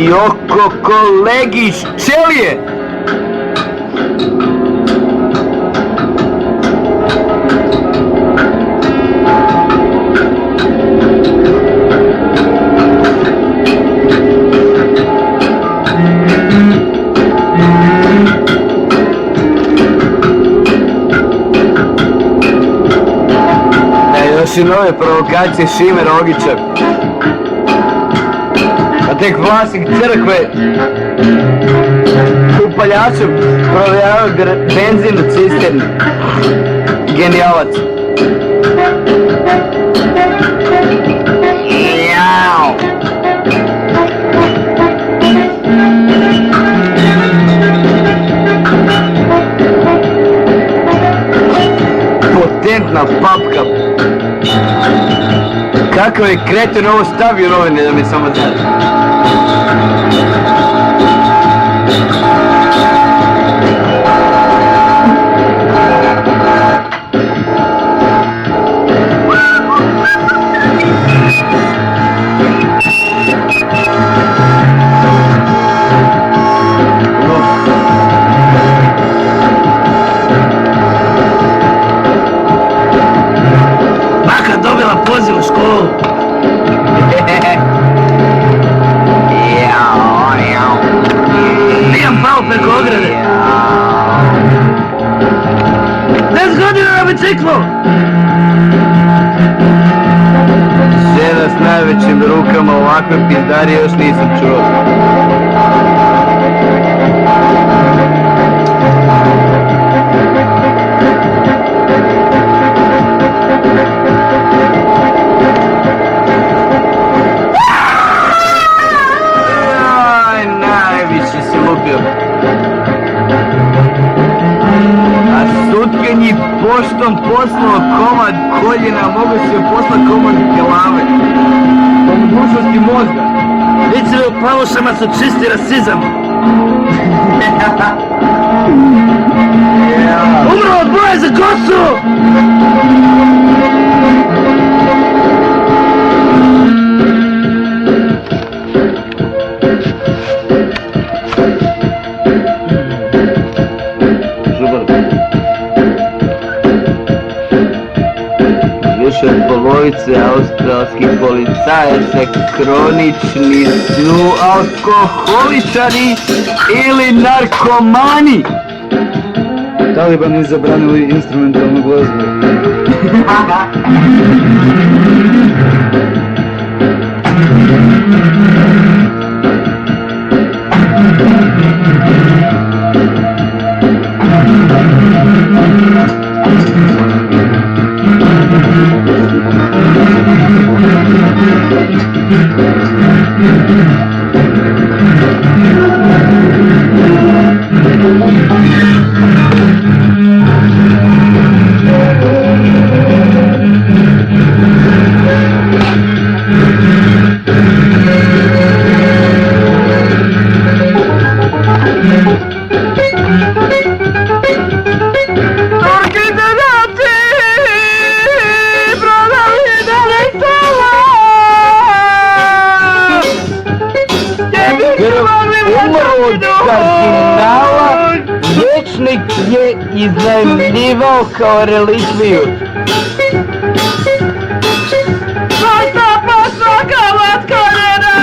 Joko Kolegić Čelije! Još i nove provokacije Šime Rogića. A tek vlasnik crkve upaljačem provjeravaju benzin u cisterni. Genijalac. Jao. Potentna papka. Kakav je kreten ovo stavio novine da mi samo znate. Baka dobila poziv u školu. Nijem pao preko ograde. 10 godina na biciklu. Žena s najvećim rukama, ovakve pizdarije još nisam čuo. Sutkenji poštom poslao komad koljena, mogu se poslati komad glave. Po mogućnosti mozga. Vicevi u palušama su čisti rasizam. Umro od boje za kosu! Više od polovice australskih policajaca kronični su alkoholičari ili narkomani. Talibani zabranili instrumentalnu glazbu. Umro od kardinala, vječnik je iznajmljivao kao relikviju. Kosta posla kavat koljena!